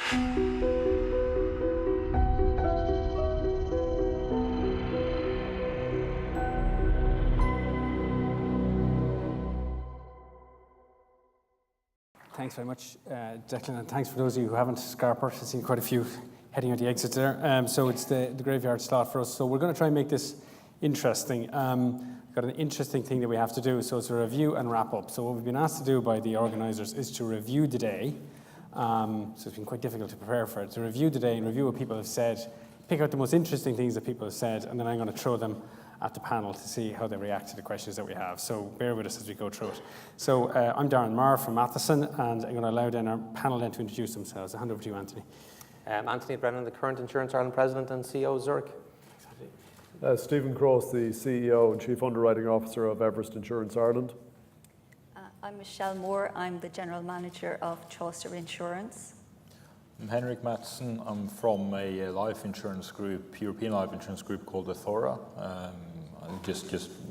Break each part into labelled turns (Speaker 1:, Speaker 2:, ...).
Speaker 1: Thanks very much, Declan, and thanks for those of you who haven't Scarper. I've seen quite a few heading out the exits there. So it's the graveyard slot for us. So we're going to try and make this interesting. We've got an interesting thing that we have to do. So it's a review and wrap up. So what we've been asked to do by the organisers is to review the day. So it's been quite difficult to prepare for it. To review the day and review what people have said, pick out the most interesting things that people have said, and then I'm going to throw them at the panel to see how they react to the questions that we have. So bear with us as we go through it. So I'm Darren Maher from Matheson, and I'm going to allow then our panel then to introduce themselves. I'll hand over to you, Anthony.
Speaker 2: Anthony Brennan, the current Insurance Ireland President and CEO of Zurich.
Speaker 3: Stephen Cross, the CEO and Chief Underwriting Officer of Everest Insurance Ireland.
Speaker 4: I'm Michelle Moore. I'm the General Manager of Chaucer Insurance.
Speaker 5: I'm Henrik Matsen. I'm from a life insurance group, European life insurance group called Athora.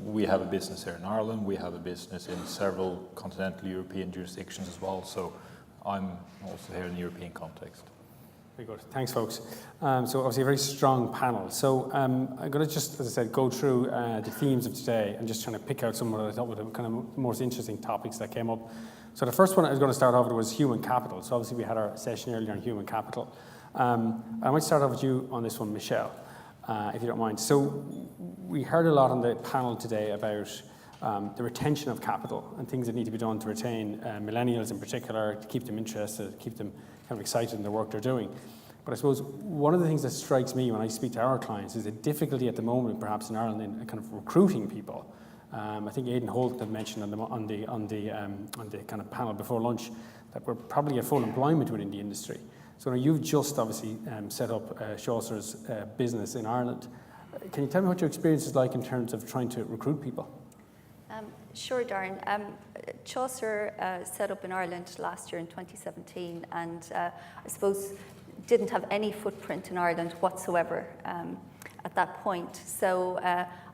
Speaker 5: We have a business here in Ireland. We have a business in several continental European jurisdictions as well. So I'm also here in the European context.
Speaker 1: Very good. Thanks, folks. So obviously a very strong panel. So I'm going to just, as I said, go through the themes of today and just trying to pick out some of what I thought were the kind of most interesting topics that came up. So the first one I was going to start off with was human capital. So obviously we had our session earlier on human capital. I might start off with you on this one, Michelle, if you don't mind. So we heard a lot on the panel today about the retention of capital and things that need to be done to retain millennials in particular, to keep them interested, keep them kind of excited in the work they're doing. But I suppose one of the things that strikes me when I speak to our clients is the difficulty at the moment, perhaps in Ireland, in kind of recruiting people. I think Aidan Holt had mentioned on the kind of panel before lunch that we're probably at full employment within the industry. So now you've just obviously set up Chaucer's business in Ireland. Can you tell me what your experience is like in terms of trying to recruit people?
Speaker 4: Sure, Darren. Chaucer set up in Ireland last year in 2017, and I suppose didn't have any footprint in Ireland whatsoever at that point. So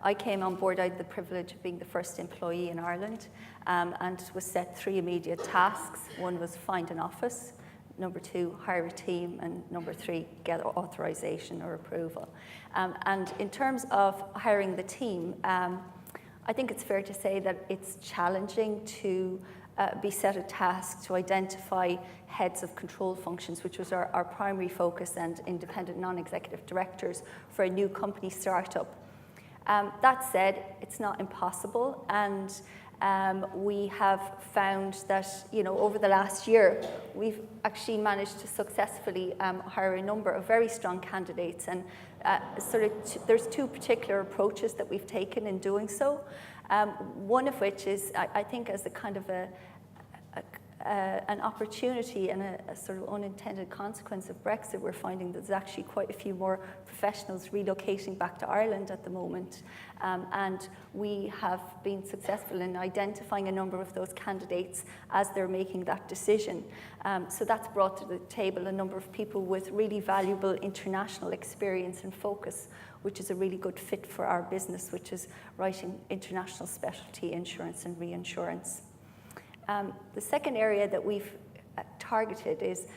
Speaker 4: I came on board. I had the privilege of being the first employee in Ireland, and was set 3 immediate tasks. One was find an office, number 2, hire a team, and number 3, get authorization or approval. And in terms of hiring the team, I think it's fair to say that it's challenging to be set a task to identify heads of control functions, which was our primary focus, and independent non-executive directors for a new company startup. That said, it's not impossible, and we have found that, over the last year, we've actually managed to successfully hire a number of very strong candidates, and there's 2 particular approaches that we've taken in doing so. One of which is, I think, as a kind of an opportunity and a sort of unintended consequence of Brexit, we're finding that there's actually quite a few more professionals relocating back to Ireland at the moment. And we have been successful in identifying a number of those candidates as they're making that decision. So that's brought to the table a number of people with really valuable international experience and focus, which is a really good fit for our business, which is writing international specialty insurance and reinsurance. The second area that we've targeted is,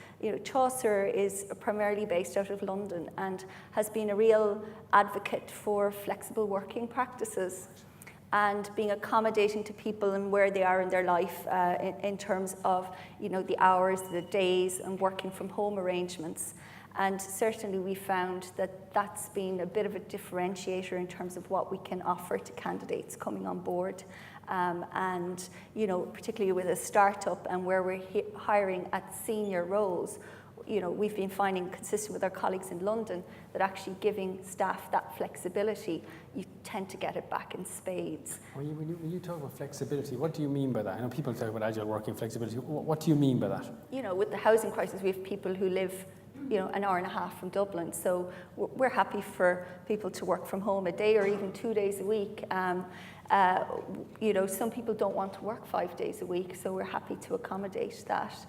Speaker 4: Chaucer is primarily based out of London and has been a real advocate for flexible working practices and being accommodating to people and where they are in their life in terms of, the hours, the days, and working from home arrangements. And certainly we found that that's been a bit of a differentiator in terms of what we can offer to candidates coming on board. And, particularly with a startup and where we're hiring at senior roles, we've been finding, consistent with our colleagues in London, that actually giving staff that flexibility, you tend to get it back in spades.
Speaker 1: When you talk about flexibility, what do you mean by that? I know people talk about agile working flexibility. What do you mean by that? With
Speaker 4: the housing crisis, we have people who live an hour and a half from Dublin. So we're happy for people to work from home a day or even 2 days a week. Some people don't want to work 5 days a week, so we're happy to accommodate that.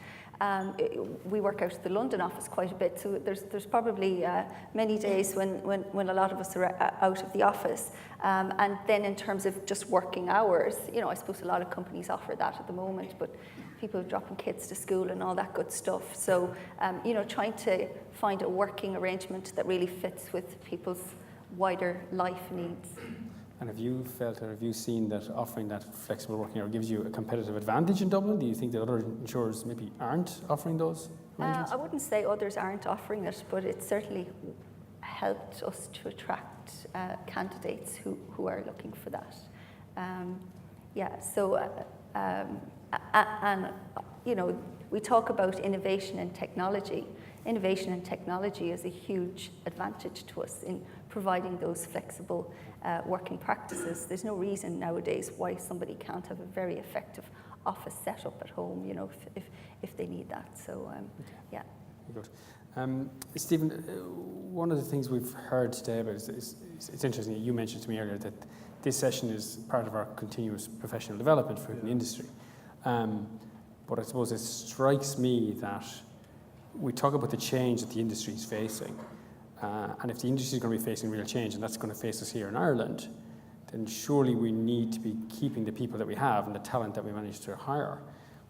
Speaker 4: We work out of the London office quite a bit, so there's probably many days when a lot of us are out of the office. And then in terms of just working hours, I suppose a lot of companies offer that at the moment, but people dropping kids to school and all that good stuff. So, trying to find a working arrangement that really fits with people's wider life needs.
Speaker 1: And have you felt or have you seen that offering that flexible working hour gives you a competitive advantage in Dublin? Do you think that other insurers maybe aren't offering those arrangements?
Speaker 4: I wouldn't say others aren't offering it, but it certainly helped us to attract candidates who are looking for that. We talk about innovation and technology. Innovation and technology is a huge advantage to us in providing those flexible working practices. There's no reason nowadays why somebody can't have a very effective office setup at home, if they need that. So, yeah.
Speaker 1: Very good. Stephen, one of the things we've heard today about is it's interesting that you mentioned to me earlier that this session is part of our continuous professional development for the industry. But I suppose it strikes me that we talk about the change that the industry is facing. And if the industry is going to be facing real change, and that's going to face us here in Ireland, then surely we need to be keeping the people that we have and the talent that we managed to hire.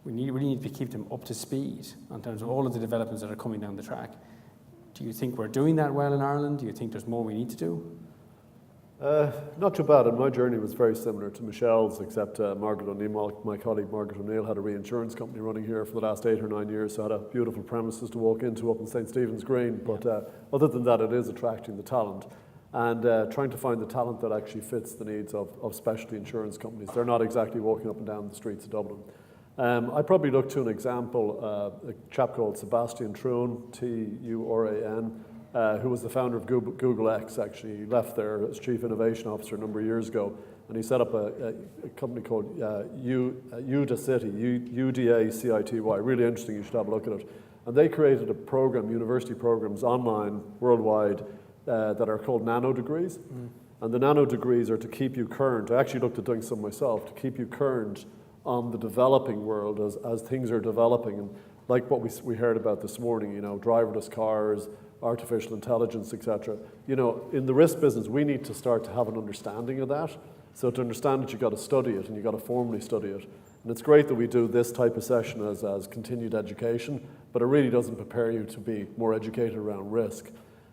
Speaker 1: We really need to keep them up to speed in terms of all of the developments that are coming down the track. Do you think we're doing that well in Ireland? Do you think there's more we need to do?
Speaker 3: Not too bad, and my journey was very similar to Michelle's, except Margaret O'Neill, my colleague Margaret O'Neill, had a reinsurance company running here for the last 8 or 9 years, so had a beautiful premises to walk into up in St. Stephen's Green. But other than that, it is attracting the talent and trying to find the talent that actually fits the needs of specialty insurance companies. They're not exactly walking up and down the streets of Dublin. I probably look to an example, a chap called Sebastian Truan, Turan, who was the founder of Google X, actually. He left there as Chief Innovation Officer a number of years ago, and he set up a company called Udacity, Udacity, really interesting, you should have a look at it. And they created a program, university programs online, worldwide, that are called nano degrees. And the nano degrees are to keep you current. I actually looked at doing some myself, to keep you current on the developing world as things are developing. And like what we heard about this morning, driverless cars, artificial intelligence, etc. In the risk business, we need to start to have an understanding of that. So to understand it, you've got to study it, and you've got to formally study it. And it's great that we do this type of session as continued education, but it really doesn't prepare you to be more educated around risk.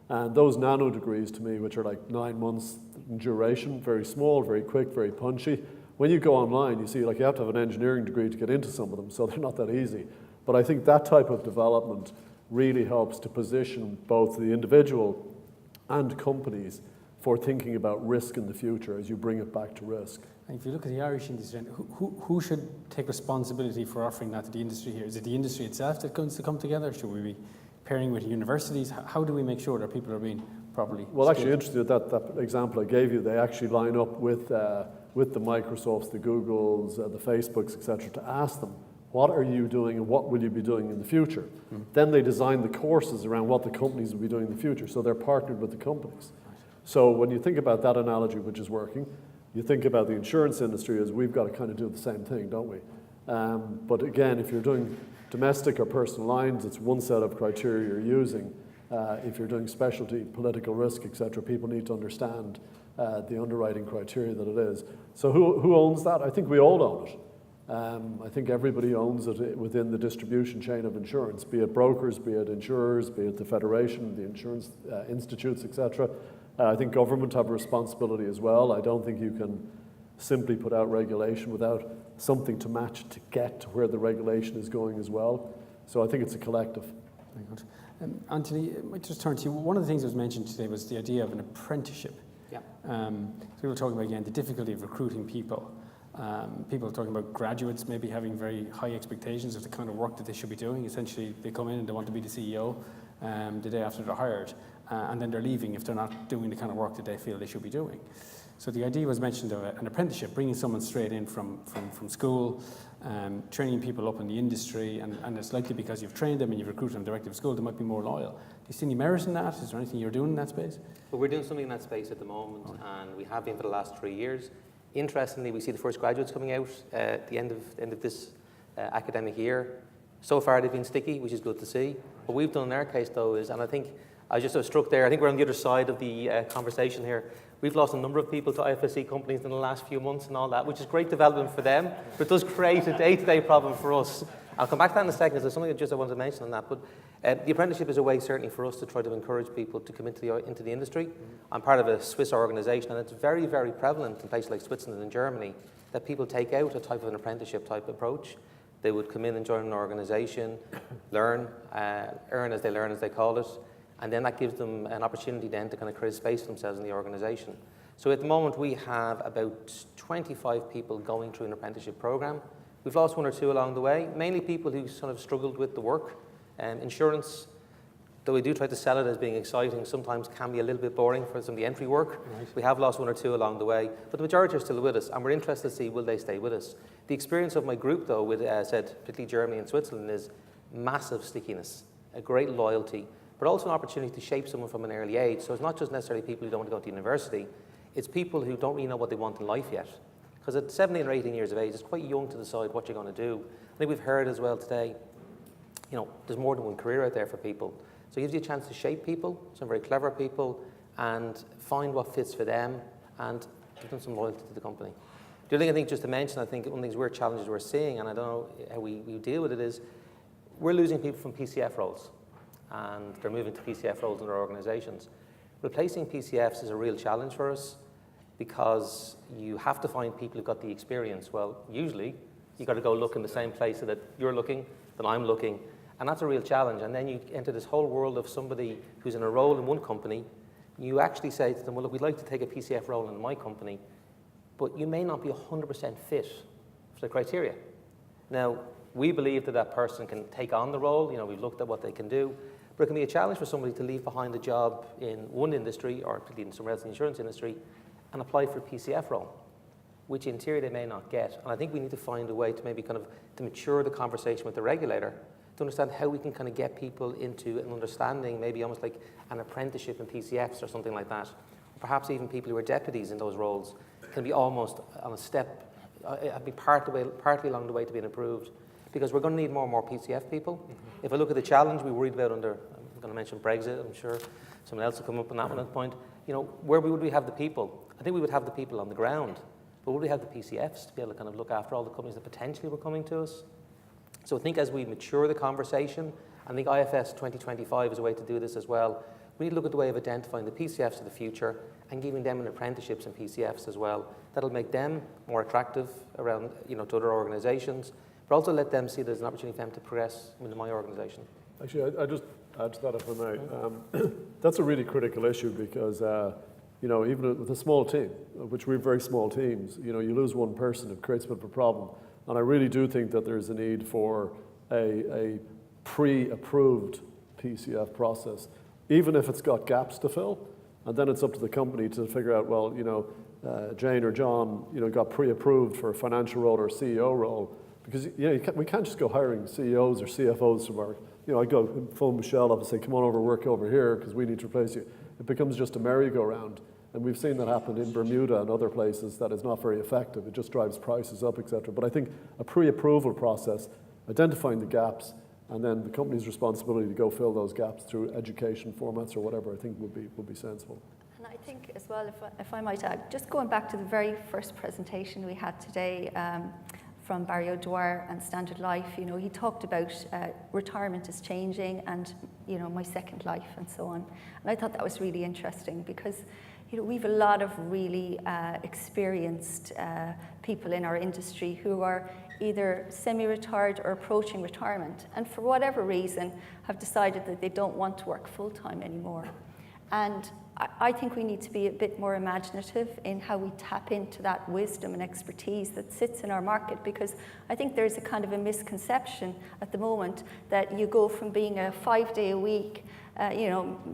Speaker 3: And those nano degrees, to me, which are like 9 months in duration, very small, very quick, very punchy. When you go online, you see you have to have an engineering degree to get into some of them, so they're not that easy. But I think that type of development really helps to position both the individual and companies for thinking about risk in the future as you bring it back to risk.
Speaker 1: And if you look at the Irish industry, who should take responsibility for offering that to the industry here? Is it the industry itself that comes to come together? Should we be pairing with universities? How do we make sure that people are being properly
Speaker 3: Well,
Speaker 1: skilled?
Speaker 3: actually, interesting that example I gave you, they actually line up with the Microsofts, the Googles, the Facebooks, etc., to ask them, what are you doing and what will you be doing in the future? Then they design the courses around what the companies will be doing in the future, so they're partnered with the companies. So when you think about that analogy, which is working, you think about the insurance industry as we've got to kind of do the same thing, don't we? But again, if you're doing domestic or personal lines, it's one set of criteria you're using. If you're doing specialty, political risk, etc., people need to understand the underwriting criteria that it is. So who owns that? I think we all own it. I think everybody owns it within the distribution chain of insurance, be it brokers, be it insurers, be it the federation, the insurance institutes, etc. I think government have a responsibility as well. I don't think you can simply put out regulation without something to match to get to where the regulation is going as well. So I think it's a collective.
Speaker 1: Very good. Anthony, I might just turn to you. One of the things that was mentioned today was the idea of an apprenticeship.
Speaker 2: Yeah.
Speaker 1: So we were talking about, again, the difficulty of recruiting people. People are talking about graduates maybe having very high expectations of the kind of work that they should be doing. Essentially, they come in and they want to be the CEO the day after they're hired, and then they're leaving if they're not doing the kind of work that they feel they should be doing. So the idea was mentioned of an apprenticeship, bringing someone straight in from school, training people up in the industry, and it's likely because you've trained them and you've recruited them directly from school, they might be more loyal. Do you see any merit in that? Is there anything you're doing in that space?
Speaker 2: Well, we're doing something in that space at the moment, and we have been for the last 3 years. Interestingly, we see the first graduates coming out at the end of this academic year. So far, they've been sticky, which is good to see. What we've done in our case, though, is, and I think I just was struck there, I think we're on the other side of the conversation here. We've lost a number of people to IFSC companies in the last few months and all that, which is great development for them, but it does create a day-to-day problem for us I'll come back to that in a second, because there's something I wanted to mention on that. But the apprenticeship is a way, certainly, for us to try to encourage people to come into the industry. I'm part of a Swiss organisation, and it's very, very prevalent in places like Switzerland and Germany that people take out a type of an apprenticeship type approach. They would come in and join an organisation, learn, earn as they learn, as they call it, and then that gives them an opportunity then to kind of create space for themselves in the organisation. So at the moment, we have about 25 people going through an apprenticeship programme. We've lost one or two along the way, mainly people who sort of struggled with the work. Insurance, though we do try to sell it as being exciting, sometimes can be a little bit boring for some of the entry work. Right. We have lost one or two along the way, but the majority are still with us, and we're interested to see will they stay with us. The experience of my group, though, with particularly Germany and Switzerland, is massive stickiness, a great loyalty, but also an opportunity to shape someone from an early age. So it's not just necessarily people who don't want to go to university, it's people who don't really know what they want in life yet. Because at 17 or 18 years of age, it's quite young to decide what you're going to do. I think we've heard as well today, there's more than one career out there for people. So it gives you a chance to shape people, some very clever people, and find what fits for them, and give them some loyalty to the company. The other thing I think just to mention, I think one of the weird challenges we're seeing, and I don't know how we deal with it, is we're losing people from PCF roles, and they're moving to PCF roles in our organisations. Replacing PCFs is a real challenge for us, because you have to find people who've got the experience. Well, usually, you've got to go look in the same place so that you're looking, that I'm looking, and that's a real challenge. And then you enter this whole world of somebody who's in a role in one company. You actually say to them, well, look, we'd like to take a PCF role in my company, but you may not be 100% fit for the criteria. Now, we believe that that person can take on the role. We've looked at what they can do, but it can be a challenge for somebody to leave behind a job in one industry, or particularly in somewhere else in the insurance industry, and apply for a PCF role, which in theory they may not get. And I think we need to find a way to maybe kind of to mature the conversation with the regulator to understand how we can kind of get people into an understanding, maybe almost like an apprenticeship in PCFs or something like that. Perhaps even people who are deputies in those roles can be almost on a step, be partly along the way to being approved, because we're going to need more and more PCF people. Mm-hmm. If I look at the challenge we worried about I'm going to mention Brexit, I'm sure someone else will come up on that one at the point. Where would we have the people? I think we would have the people on the ground, but would we have the PCFs to be able to kind of look after all the companies that potentially were coming to us? So I think as we mature the conversation, I think IFS 2025 is a way to do this as well. We need to look at the way of identifying the PCFs of the future and giving them an apprenticeships and PCFs as well. That'll make them more attractive around, to other organisations, but also let them see there's an opportunity for them to progress within my organisation.
Speaker 3: Actually, I just add to that if I may. That's a really critical issue because even with a small team, which we're very small teams, you lose one person, it creates a bit of a problem. And I really do think that there's a need for a pre-approved PCF process, even if it's got gaps to fill. And then it's up to the company to figure out, well, Jane or John, got pre-approved for a financial role or a CEO role. Because we can't just go hiring CEOs or CFOs from our, I go phone Michelle up and say, come on over, work over here, because we need to replace you. It becomes just a merry-go-round. And we've seen that happen in Bermuda and other places that is not very effective. It just drives prices up, etc. But I think a pre-approval process, identifying the gaps, and then the company's responsibility to go fill those gaps through education formats or whatever, I think would be sensible.
Speaker 4: And I think as well, if I might add, just going back to the very first presentation we had today from Barry O'Dwyer and Standard Life, he talked about retirement is changing and, my second life and so on. And I thought that was really interesting because we have a lot of really experienced people in our industry who are either semi-retired or approaching retirement, and for whatever reason have decided that they don't want to work full-time anymore. And I think we need to be a bit more imaginative in how we tap into that wisdom and expertise that sits in our market, because I think there's a kind of a misconception at the moment that you go from being a 5-day-a-week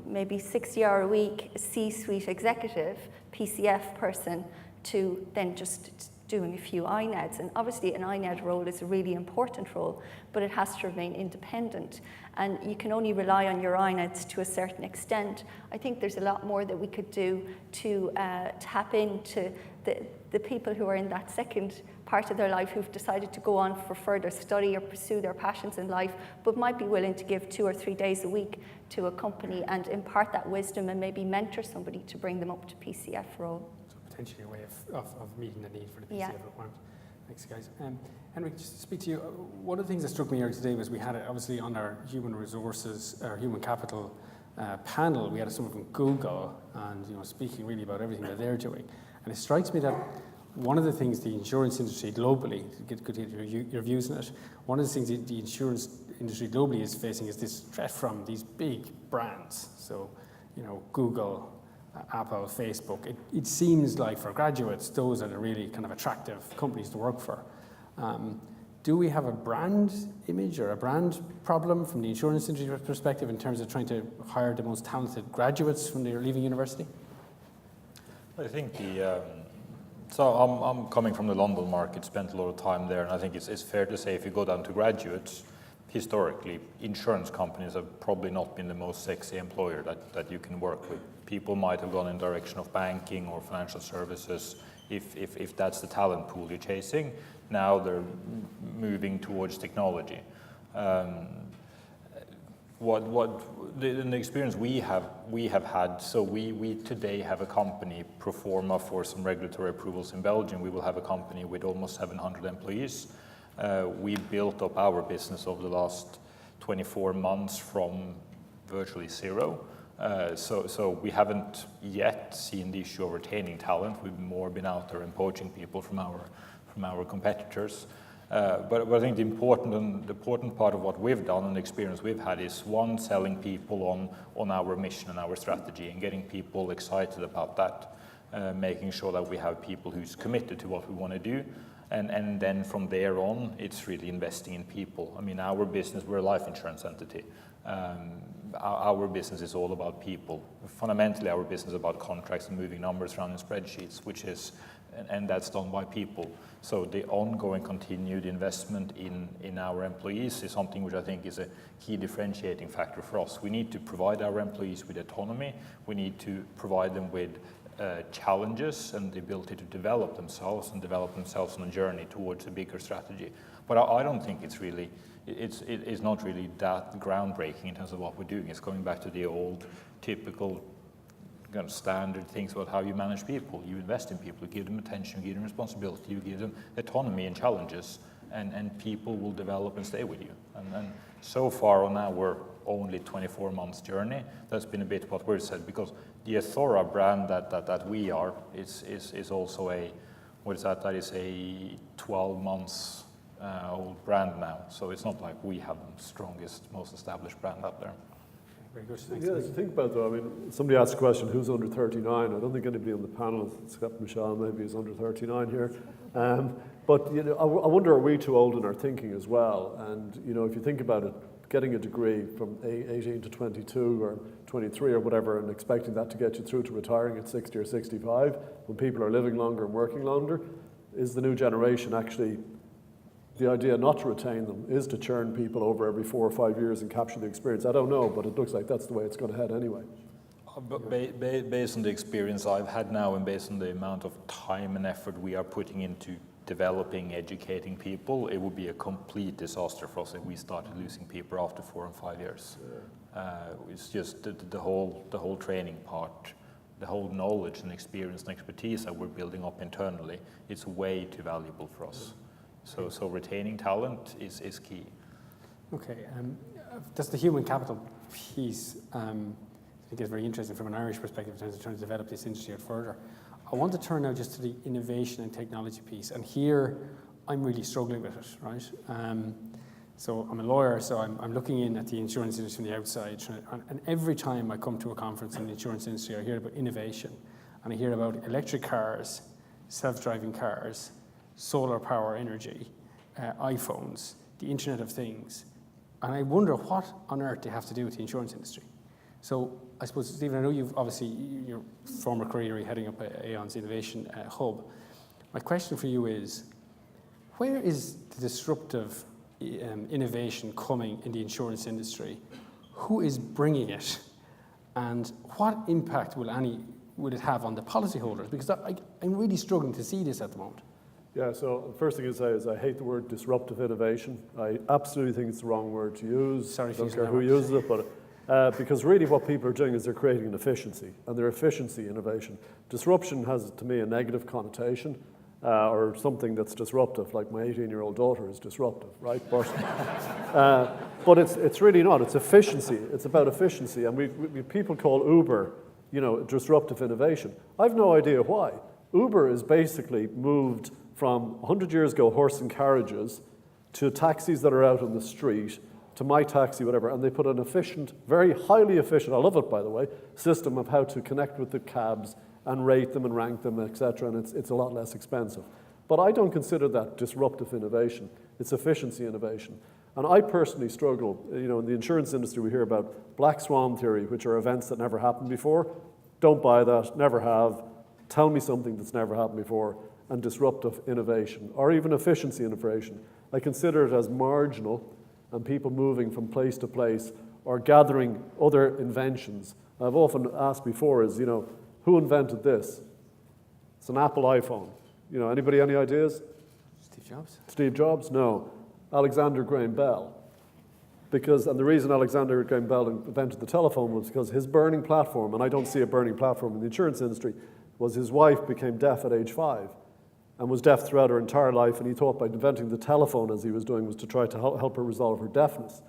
Speaker 4: maybe 60-hour-a-week C-suite executive, PCF person, to then just doing a few INEDs. And obviously an INED role is a really important role, but it has to remain independent. And you can only rely on your INEDs to a certain extent. I think there's a lot more that we could do to tap into the people who are in that second part of their life who've decided to go on for further study or pursue their passions in life, but might be willing to give 2 or 3 days a week to a company and impart that wisdom and maybe mentor somebody to bring them up to PCF role.
Speaker 1: So potentially a way of meeting the need for the PCF requirement. Thanks, guys. Henrik, just to speak to you, one of the things that struck me here today was we had, obviously, on our human resources, or human capital panel, we had someone from Google, and speaking really about everything that they're doing. And it strikes me that one of the things the insurance industry globally, to get your views on it, one of the things the insurance industry globally is facing is this threat from these big brands. So, Google, Apple, Facebook. It seems like for graduates, those are the really kind of attractive companies to work for. Do we have a brand image or a brand problem from the insurance industry perspective in terms of trying to hire the most talented graduates when they're leaving university?
Speaker 5: I think so I'm coming from the London market, spent a lot of time there, and I think it's fair to say if you go down to graduates, historically, insurance companies have probably not been the most sexy employer that you can work with. People might have gone in the direction of banking or financial services if that's the talent pool you're chasing. Now they're moving towards technology. The experience we have had, so we today have a company pro forma for some regulatory approvals in Belgium. We will have a company with almost 700 employees. We built up our business over the last 24 months from virtually zero. So we haven't yet seen the issue of retaining talent. We've more been out there and poaching people from our competitors. But I think the important part of what we've done and the experience we've had is, one, selling people on our mission and our strategy and getting people excited about that, making sure that we have people who's committed to what we want to do. And then from there on, it's really investing in people. I mean, our business, we're a life insurance entity. Our business is all about people. Fundamentally, our business is about contracts and moving numbers around in spreadsheets, and that's done by people. So the ongoing continued investment in our employees is something which I think is a key differentiating factor for us. We need to provide our employees with autonomy. We need to provide them with challenges and the ability to develop themselves on a journey towards a bigger strategy. But I don't think it's not really that groundbreaking in terms of what we're doing. It's going back to the old typical kind of standard things about how you manage people. You invest in people, you give them attention, you give them responsibility, you give them autonomy and challenges, and people will develop and stay with you. And so far on our only 24 months journey, that's been a bit what we've said, because the Athora brand that we are is also that is a 12 months old brand now. So it's not like we have the strongest, most established brand out there.
Speaker 1: Very good. Thanks.
Speaker 3: Yeah, to think about though, I mean, somebody asked a question, who's under 39? I don't think anybody on the panel, except Michelle, maybe is under 39 here. But I wonder, are we too old in our thinking as well? And if you think about it, getting a degree from 18 to 22 or 23 or whatever, and expecting that to get you through to retiring at 60 or 65, when people are living longer and working longer, is the new generation actually, the idea not to retain them is to churn people over every 4 or 5 years and capture the experience? I don't know, but it looks like that's the way it's going to head anyway.
Speaker 5: But based on the experience I've had now, and based on the amount of time and effort we are putting into developing, educating people, it would be a complete disaster for us if we started losing people after 4 and 5 years. It's just the whole training part, the whole knowledge and experience and expertise that we're building up internally, it's way too valuable for us. So retaining talent is key.
Speaker 1: Okay, that's the human capital piece. I think it's very interesting from an Irish perspective in terms of trying to develop this industry out further. I want to turn now just to the innovation and technology piece, and here I'm really struggling with it, right? So I'm a lawyer, so I'm looking in at the insurance industry from the outside, and every time I come to a conference in the insurance industry, I hear about innovation, and I hear about electric cars, self-driving cars, solar power energy, iPhones, the Internet of Things, and I wonder what on earth they have to do with the insurance industry. So I suppose, Stephen, I know you've obviously, your former career, you're heading up Aon's Innovation Hub. My question for you is, where is the disruptive innovation coming in the insurance industry? Who is bringing it? And what impact would it have on the policyholders? Because I'm really struggling to see this at the moment.
Speaker 3: Yeah, so the first thing to say is I hate the word disruptive innovation. I absolutely think it's the wrong word to use.
Speaker 1: Sorry,
Speaker 3: I don't care who uses it, but because really what people are doing is they're creating an efficiency, and they're efficiency innovation. Disruption has, to me, a negative connotation. or something that's disruptive, like my 18-year-old daughter is disruptive, right? But it's really not. It's efficiency. It's about efficiency. And we people call Uber, disruptive innovation. I've no idea why. Uber is basically moved from 100 years ago horse and carriages to taxis that are out on the street, to my taxi, whatever, and they put an efficient, very highly efficient, I love it by the way, system of how to connect with the cabs and rate them and rank them, etc., and it's a lot less expensive. But I don't consider that disruptive innovation. It's efficiency innovation. And I personally struggle, in the insurance industry we hear about black swan theory, which are events that never happened before. Don't buy that, never have. Tell me something that's never happened before. And disruptive innovation, or even efficiency innovation. I consider it as marginal, and people moving from place to place, or gathering other inventions. I've often asked before is, who invented this? It's an Apple iPhone. Anybody any ideas?
Speaker 1: Steve Jobs?
Speaker 3: Steve Jobs? No. Alexander Graham Bell. And the reason Alexander Graham Bell invented the telephone was because his burning platform, and I don't see a burning platform in the insurance industry, was his wife became deaf at age 5 and was deaf throughout her entire life, and he thought by inventing the telephone as he was doing was to try to help her resolve her deafness.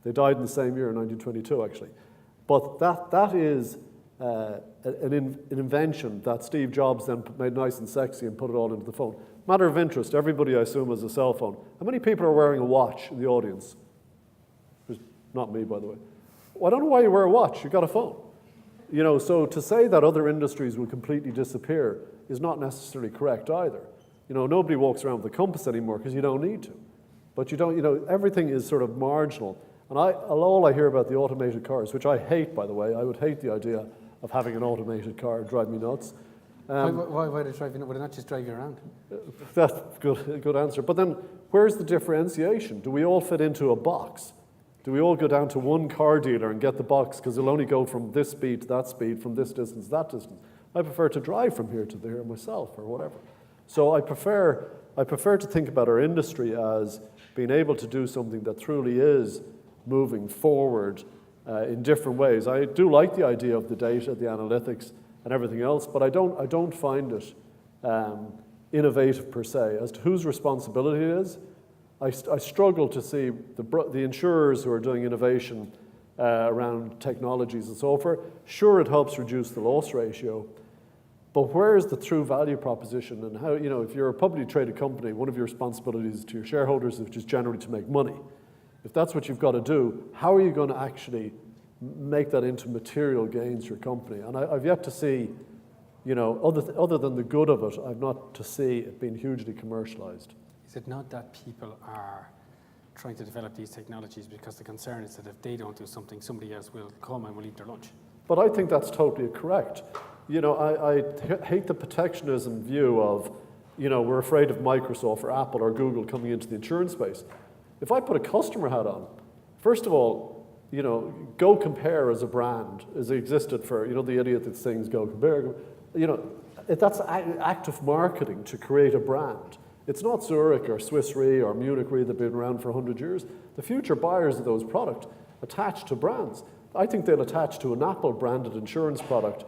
Speaker 3: They died in the same year, in 1922 actually. But that is an invention that Steve Jobs then made nice and sexy and put it all into the phone. Matter of interest, everybody I assume has a cell phone. How many people are wearing a watch in the audience? There's not me, by the way. Well, I don't know why you wear a watch, you've got a phone. So to say that other industries will completely disappear is not necessarily correct either. Nobody walks around with a compass anymore because you don't need to. But everything is sort of marginal. And all I hear about the automated cars, which I hate, by the way, I would hate the idea of having an automated car. It'd drive me nuts.
Speaker 1: Why would it drive you? Would it not just drive you around?
Speaker 3: That's a good answer. But then, where's the differentiation? Do we all fit into a box? Do we all go down to one car dealer and get the box because it'll only go from this speed to that speed, from this distance to that distance? I prefer to drive from here to there myself or whatever. So I prefer to think about our industry as being able to do something that truly is moving forward in different ways. I do like the idea of the data, the analytics, and everything else, but I don't find it innovative per se. As to whose responsibility it is, I struggle to see the insurers who are doing innovation around technologies and so forth. Sure, it helps reduce the loss ratio, but where is the true value proposition? And how, if you're a publicly traded company, one of your responsibilities to your shareholders, which is generally to make money. If that's what you've got to do, how are you going to actually make that into material gains for your company? And I've yet to see, other than the good of it, I've not to see it being hugely commercialized.
Speaker 1: Is it not that people are trying to develop these technologies because the concern is that if they don't do something, somebody else will come and will eat their lunch?
Speaker 3: But I think that's totally correct. I hate the protectionism view of, we're afraid of Microsoft or Apple or Google coming into the insurance space. If I put a customer hat on, first of all, Go Compare as a brand has existed for, the idiot that sings Go Compare. That's active marketing to create a brand. It's not Zurich or Swiss Re or Munich Re that have been around for 100 years. The future buyers of those products attach to brands. I think they'll attach to an Apple-branded insurance product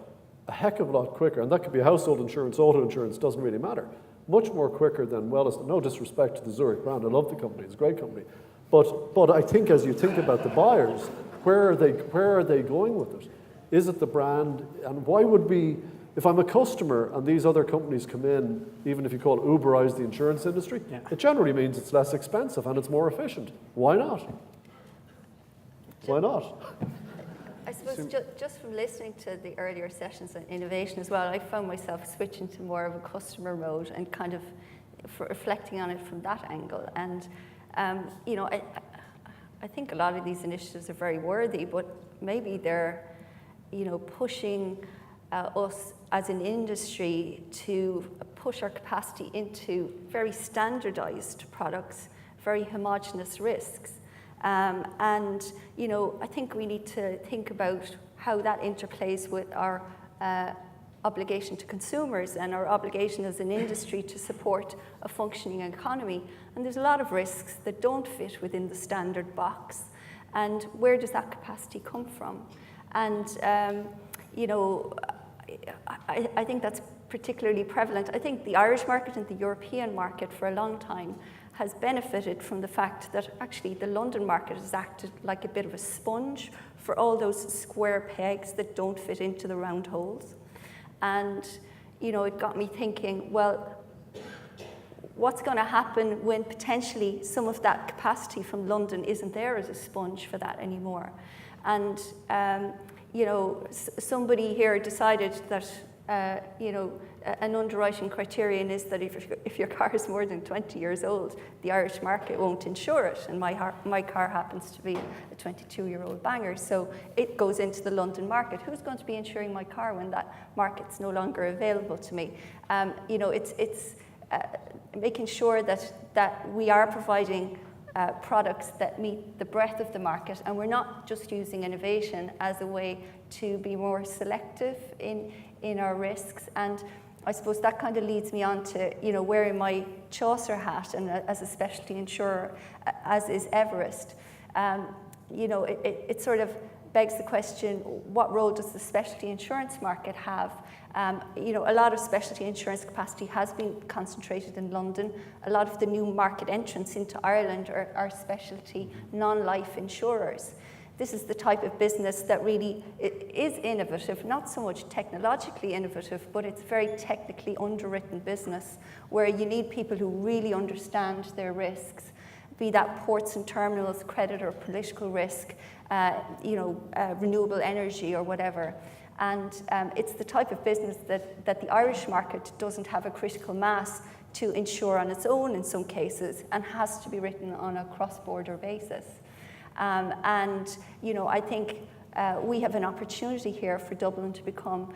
Speaker 3: a heck of a lot quicker, and that could be household insurance, auto insurance, doesn't really matter. Much more quicker than, no disrespect to the Zurich brand, I love the company, it's a great company. But I think as you think about the buyers, where are they going with it? Is it the brand? And why would we, if I'm a customer and these other companies come in, even if you call it Uberize the insurance industry, it generally means it's less expensive and it's more efficient. Why not? Why not?
Speaker 4: I suppose just from listening to the earlier sessions on innovation as well, I found myself switching to more of a customer mode and kind of reflecting on it from that angle. And, I think a lot of these initiatives are very worthy, but maybe they're, pushing us as an industry to push our capacity into very standardized products, very homogenous risks. And, I think we need to think about how that interplays with our obligation to consumers and our obligation as an industry to support a functioning economy. And there's a lot of risks that don't fit within the standard box. And where does that capacity come from? And, I think that's particularly prevalent. I think the Irish market and the European market for a long time has benefited from the fact that actually the London market has acted like a bit of a sponge for all those square pegs that don't fit into the round holes. And, you know, it got me thinking, well, what's going to happen when potentially some of that capacity from London isn't there as a sponge for that anymore? And, you know, somebody here decided that, you know, an underwriting criterion is that if your car is more than 20 years old, the Irish market won't insure it. And my car happens to be a 22-year-old banger, so it goes into the London market. Who's going to be insuring my car when that market's no longer available to me? You know, it's making sure that we are providing products that meet the breadth of the market, and we're not just using innovation as a way to be more selective in our risks. And I suppose that kind of leads me on to, you know, wearing my Chaucer hat and as a specialty insurer, as is Everest. You know, it sort of begs the question, what role does the specialty insurance market have? You know, a lot of specialty insurance capacity has been concentrated in London. A lot of the new market entrants into Ireland are specialty non-life insurers. This is the type of business that really is innovative, not so much technologically innovative, but it's very technically underwritten business where you need people who really understand their risks, be that ports and terminals, credit or political risk, you know, renewable energy or whatever. And it's the type of business that the Irish market doesn't have a critical mass to insure on its own in some cases and has to be written on a cross-border basis. And, you know, I think we have an opportunity here for Dublin to become,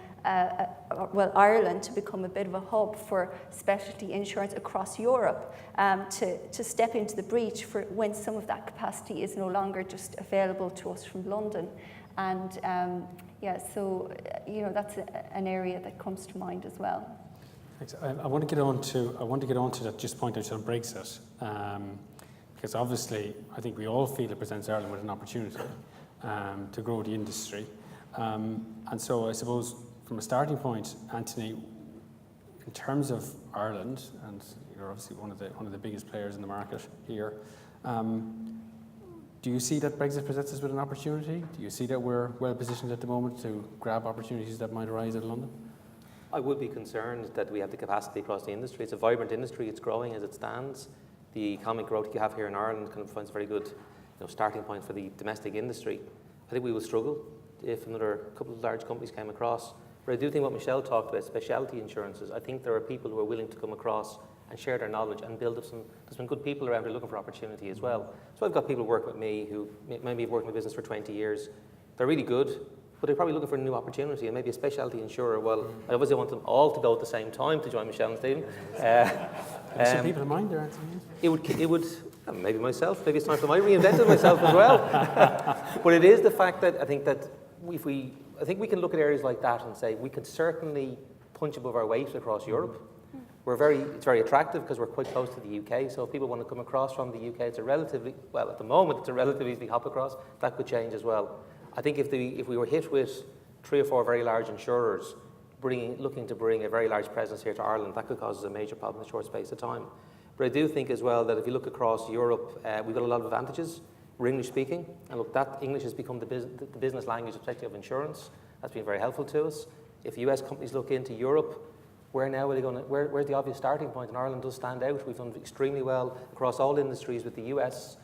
Speaker 4: well, Ireland to become a bit of a hub for specialty insurance across Europe, to step into the breach for when some of that capacity is no longer just available to us from London. And yeah, so, you know, that's an area that comes to mind as well.
Speaker 1: Thanks. I want to get on to that, just point out on Brexit. Because obviously, I think we all feel it presents Ireland with an opportunity to grow the industry. And so I suppose from a starting point, Anthony, in terms of Ireland, and you're obviously one of the biggest players in the market here, do you see that Brexit presents us with an opportunity? Do you see that we're well positioned at the moment to grab opportunities that might arise in London?
Speaker 2: I would be concerned that we have the capacity across the industry. It's a vibrant industry, it's growing as it stands. The economic growth you have here in Ireland kind of finds a very good, you know, starting point for the domestic industry. I think we will struggle if another couple of large companies came across. But I do think what Michelle talked about, specialty insurances, I think there are people who are willing to come across and share their knowledge and build up some. There's been good people around who are looking for opportunity as well. So I've got people working with me who maybe have worked in the business for 20 years. They're really good, but they're probably looking for a new opportunity, and maybe a specialty insurer. Well, I obviously want them all to go at the same time to join Michelle and Stephen.
Speaker 1: Some people in mind there, Anthony?
Speaker 2: It would, maybe myself, maybe it's time for I reinvented myself as well. But it is the fact that I think that I think we can look at areas like that and say we can certainly punch above our weight across Europe. It's very attractive because we're quite close to the UK. So if people want to come across from the UK, it's a relatively, well, at the moment, it's a relatively easy hop across. That could change as well. I think if we were hit with 3 or 4 very large insurers looking to bring a very large presence here to Ireland, that could cause us a major problem in a short space of time. But I do think as well that if you look across Europe, we've got a lot of advantages. We're English speaking, and look, that English has become the business language, especially of insurance. That's been very helpful to us. If US companies look into Europe, where's the obvious starting point? And Ireland does stand out. We've done extremely well across all industries with the US,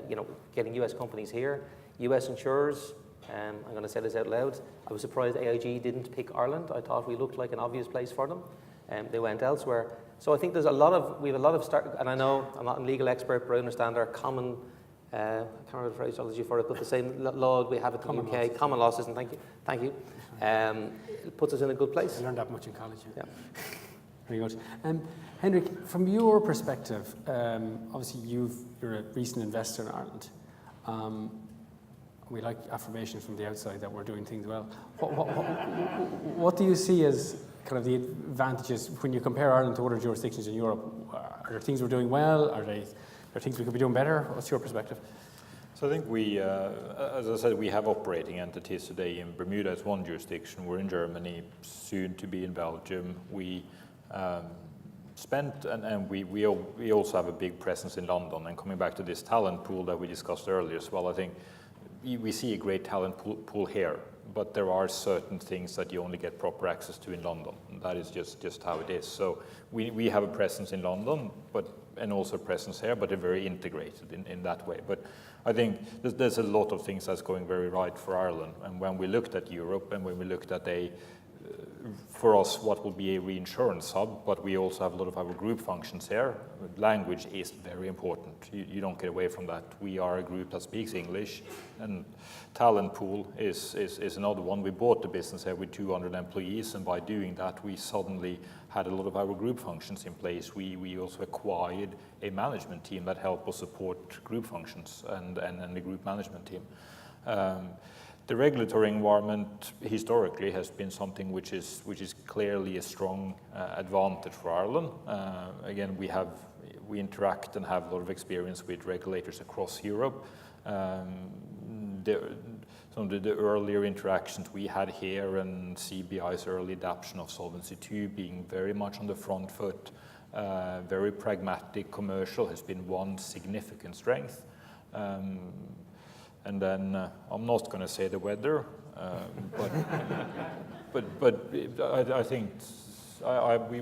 Speaker 2: you know, getting US companies here. US insurers, I'm going to say this out loud, I was surprised AIG didn't pick Ireland. I thought we looked like an obvious place for them. They went elsewhere. So I think we have a lot of and I know I'm not a legal expert, but I understand our common, I can't remember the phraseology for it, but the same law we have at the UK, common law system, thank you. It puts us in a good place.
Speaker 1: I learned that much in college.
Speaker 2: Yeah.
Speaker 1: Very good. Henrik, from your perspective, obviously you're a recent investor in Ireland. We like affirmation from the outside that we're doing things well. What do you see as kind of the advantages when you compare Ireland to other jurisdictions in Europe? Are there things we're doing well? Are there things we could be doing better? What's your perspective?
Speaker 5: So I think we, as I said, we have operating entities today in Bermuda as one jurisdiction. We're in Germany, soon to be in Belgium. We spent, and we also have a big presence in London. And coming back to this talent pool that we discussed earlier as well, I think we see a great talent pool here, but there are certain things that you only get proper access to in London. That is just how it is. So we have a presence in London, and also a presence here, but they're very integrated in that way. But I think there's a lot of things that's going very right for Ireland. And when we looked at Europe, and when we looked at for us, what will be a reinsurance hub, but we also have a lot of our group functions here. Language is very important. You don't get away from that. We are a group that speaks English, and talent pool is another one. We bought the business here with 200 employees, and by doing that, we suddenly had a lot of our group functions in place. We also acquired a management team that helped us support group functions and the group management team. The regulatory environment historically has been something which is clearly a strong advantage for Ireland. Again, we interact and have a lot of experience with regulators across Europe. Some of the earlier interactions we had here, and CBI's early adoption of Solvency II being very much on the front foot, very pragmatic, commercial, has been one significant strength. And then I'm not going to say the weather, but I think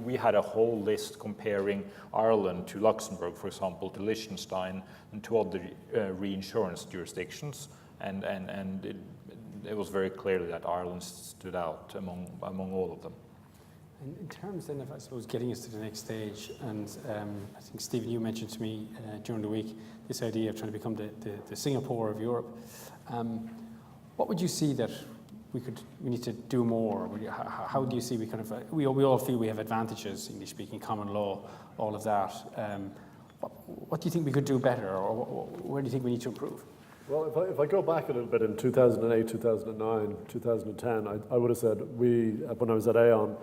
Speaker 5: we had a whole list comparing Ireland to Luxembourg, for example, to Liechtenstein, and to other reinsurance jurisdictions, and it was very clear that Ireland stood out among all of them.
Speaker 1: In terms then of, I suppose, getting us to the next stage, and I think, Stephen, you mentioned to me during the week this idea of trying to become the Singapore of Europe. What would you see that we need to do more? How do you see we all feel we have advantages, English speaking, common law, all of that. What do you think we could do better, or where do you think we need to improve?
Speaker 3: Well, if I go back a little bit in 2008, 2009, 2010, I would have said when I was at Aon,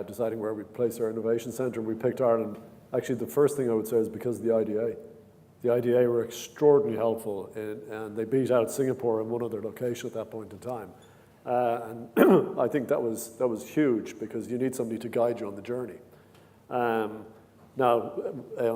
Speaker 3: deciding where we'd place our innovation centre, we picked Ireland. Actually, the first thing I would say is because of the IDA. The IDA were extraordinarily helpful, and they beat out Singapore in one other location at that point in time. And I think that was huge, because you need somebody to guide you on the journey. Now,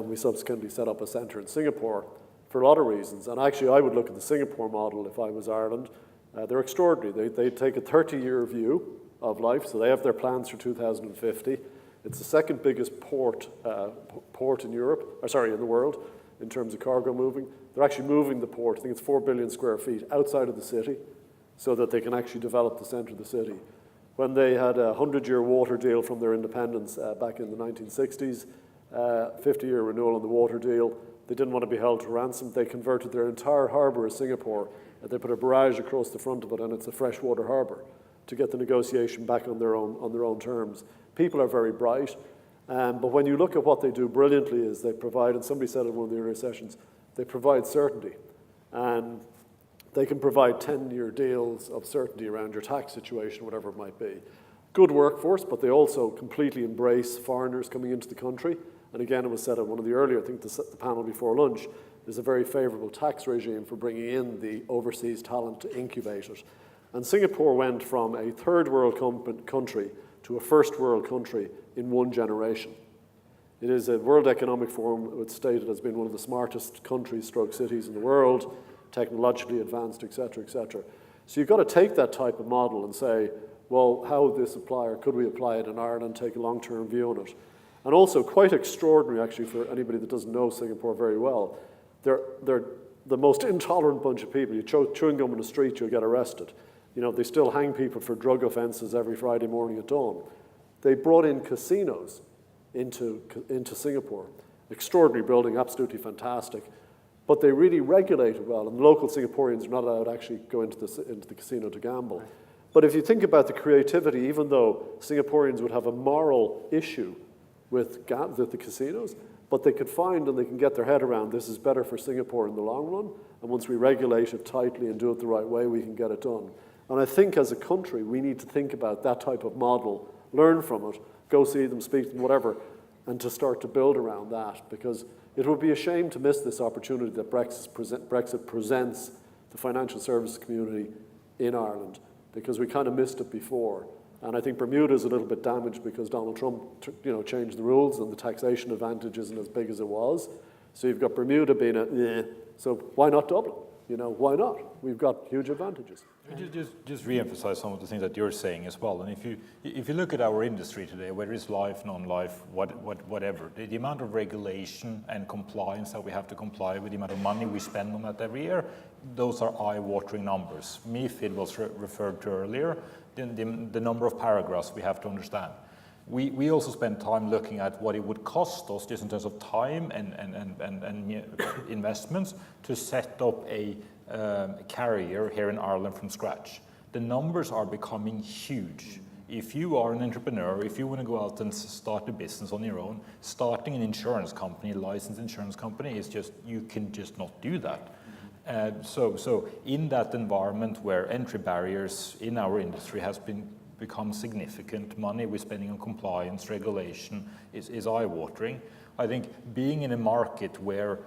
Speaker 3: we subsequently set up a centre in Singapore for a lot of reasons. And actually, I would look at the Singapore model if I was Ireland. They're extraordinary. They take a 30-year view of life, so they have their plans for 2050. It's the second biggest port in Europe, in the world, in terms of cargo moving. They're actually moving the port, I think it's 4 billion square feet, outside of the city, so that they can actually develop the centre of the city. When they had a 100-year water deal from their independence back in the 1960s, 50-year renewal on the water deal, they didn't want to be held to ransom. They converted their entire harbour of Singapore. They put a barrage across the front of it, and it's a freshwater harbour, to get the negotiation back on their own terms. People are very bright, but when you look at what they do brilliantly is they provide, and somebody said in one of the earlier sessions, they provide certainty. And they can provide 10-year deals of certainty around your tax situation, whatever it might be. Good workforce, but they also completely embrace foreigners coming into the country. And again, it was said at one of the earlier, I think the panel before lunch, there's a very favourable tax regime for bringing in the overseas talent to incubate it. And Singapore went from a third world country to a first world country in one generation. It is a World Economic Forum, it's stated as being one of the smartest countries, stroke cities in the world, technologically advanced, et cetera, et cetera. So you've got to take that type of model and say, well, how would this apply, or could we apply it in Ireland, take a long-term view on it? And also quite extraordinary, actually, for anybody that doesn't know Singapore very well. They're the most intolerant bunch of people. You chewing gum in the street, you'll get arrested. You know, they still hang people for drug offences every Friday morning at dawn. They brought in casinos into Singapore. Extraordinary building, absolutely fantastic. But they really regulate it well, and local Singaporeans are not allowed to actually go into the casino to gamble. But if you think about the creativity, even though Singaporeans would have a moral issue with the casinos, but they could find and they can get their head around this is better for Singapore in the long run, and once we regulate it tightly and do it the right way, we can get it done. And I think as a country, we need to think about that type of model, learn from it, go see them, speak to them, whatever, and to start to build around that, because it would be a shame to miss this opportunity that Brexit presents the financial services community in Ireland, because we kind of missed it before. And I think Bermuda is a little bit damaged because Donald Trump changed the rules and the taxation advantage isn't as big as it was. So you've got Bermuda being so why not Dublin? Why not? We've got huge advantages.
Speaker 5: Just re-emphasize some of the things that you're saying as well. And if you look at our industry today, whether it's life, non-life, whatever, the amount of regulation and compliance that we have to comply with, the amount of money we spend on that every year, those are eye-watering numbers. MiFID was referred to earlier, the number of paragraphs we have to understand. We also spend time looking at what it would cost us just in terms of time and investments to set up a carrier here in Ireland from scratch. The numbers are becoming huge. If you are an entrepreneur, if you want to go out and start a business on your own, starting an insurance company, a licensed insurance company, is just, you can just not do that. So in that environment where entry barriers in our industry has become significant, money we're spending on compliance, regulation is eye-watering. I think being in a market where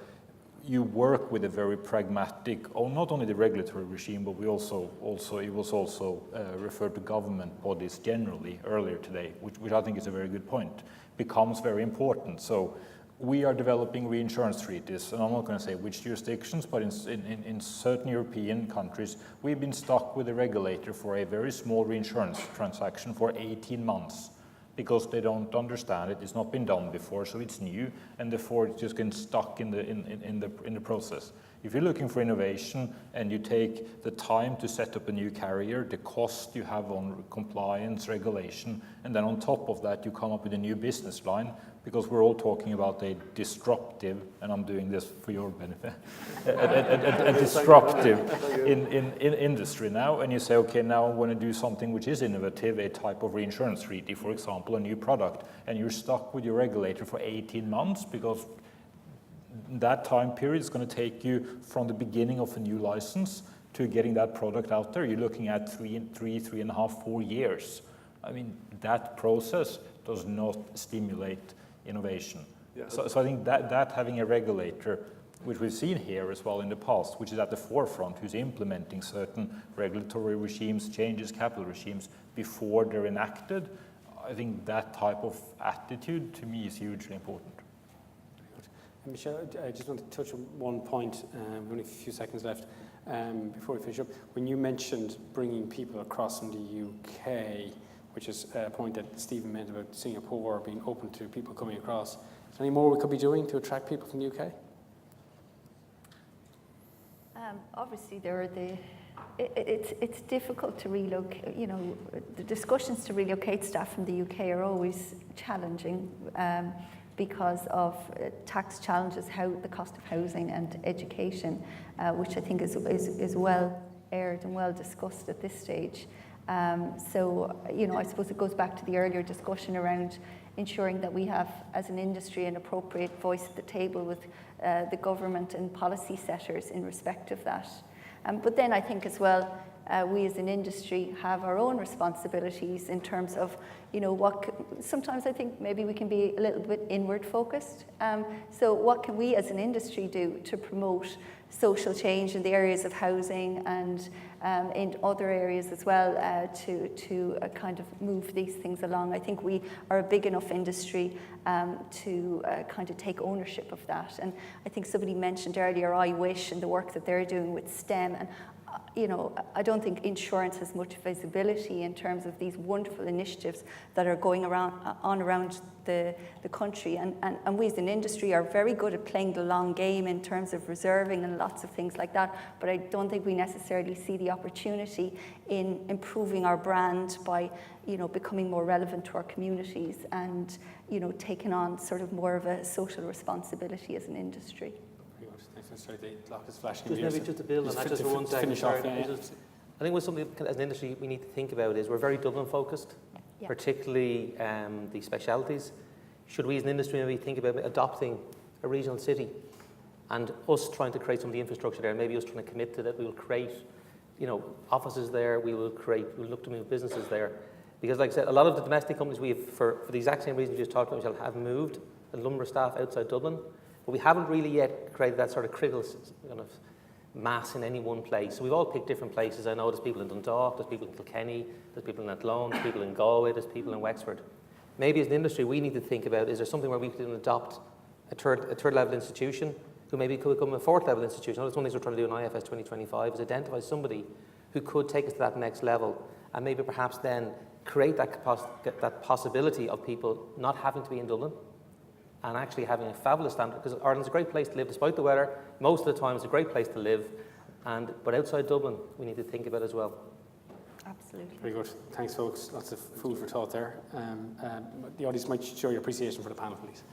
Speaker 5: you work with a very pragmatic, not only the regulatory regime, but it was also referred to government bodies generally earlier today, which I think is a very good point, becomes very important. So we are developing reinsurance treaties, and I'm not going to say which jurisdictions, but in certain European countries, we've been stuck with a regulator for a very small reinsurance transaction for 18 months. Because they don't understand it, it's not been done before, so it's new, and therefore it's just getting stuck in the process. If you're looking for innovation and you take the time to set up a new carrier, the cost you have on compliance, regulation, and then on top of that you come up with a new business line, because we're all talking about a disruptive, and I'm doing this for your benefit, a disruptive in industry now, and you say, okay, now I want to do something which is innovative, a type of reinsurance treaty, for example, a new product, and you're stuck with your regulator for 18 months because that time period is going to take you from the beginning of a new license to getting that product out there. You're looking at 3.5, 4 years. I mean, that process does not stimulate innovation. Yeah. So I think that having a regulator, which we've seen here as well in the past, which is at the forefront, who's implementing certain regulatory regimes, changes, capital regimes before they're enacted, I think that type of attitude to me is hugely important.
Speaker 1: Michelle, I just want to touch on one point, only a few seconds left before we finish up. When you mentioned bringing people across from the UK, which is a point that Stephen meant about Singapore being open to people coming across, is there any more we could be doing to attract people from the UK?
Speaker 4: Obviously, it's difficult to relocate. The discussions to relocate staff from the UK are always challenging. Because of tax challenges, the cost of housing and education, which I think is well aired and well discussed at this stage. So, I suppose it goes back to the earlier discussion around ensuring that we have, as an industry, an appropriate voice at the table with the government and policy setters in respect of that. But then I think as well, we as an industry have our own responsibilities in terms of, sometimes I think maybe we can be a little bit inward focused. So what can we as an industry do to promote social change in the areas of housing and in other areas as well to kind of move these things along? I think we are a big enough industry to kind of take ownership of that. And I think somebody mentioned earlier I Wish and the work that they're doing with STEM. And I don't think insurance has much visibility in terms of these wonderful initiatives that are going around the country. And we as an industry are very good at playing the long game in terms of reserving and lots of things like that. But I don't think we necessarily see the opportunity in improving our brand by, becoming more relevant to our communities and, taking on sort of more of a social responsibility as an industry.
Speaker 1: Sorry, the clock is flashing.
Speaker 2: Maybe just to build on that, just for 1 second. I think what's something as an industry we need to think about is we're very Dublin focused, particularly the specialities. Should we as an industry maybe think about adopting a regional city and us trying to create some of the infrastructure there, maybe us trying to commit to that, we will create offices there, we will look to move businesses there. Because like I said, a lot of the domestic companies we have, for the exact same reason you just talked about, Michelle, have moved the lumber staff outside Dublin, but we haven't really yet created that sort of critical kind of mass in any one place. So we've all picked different places. I know there's people in Dundalk, there's people in Kilkenny, there's people in Athlone, there's people in Galway, there's people in Wexford. Maybe as an industry we need to think about, is there something where we can adopt a third level institution who maybe could become a fourth level institution? That's one of the things we're trying to do in EIFS 2025 is identify somebody who could take us to that next level and maybe perhaps then create that possibility of people not having to be in Dublin and actually having a fabulous standard, because Ireland's a great place to live despite the weather. Most of the time it's a great place to live, but outside Dublin we need to think about as well.
Speaker 4: Absolutely.
Speaker 1: Very good. Thanks, folks. Lots of food for thought there. The audience might show your appreciation for the panel, please.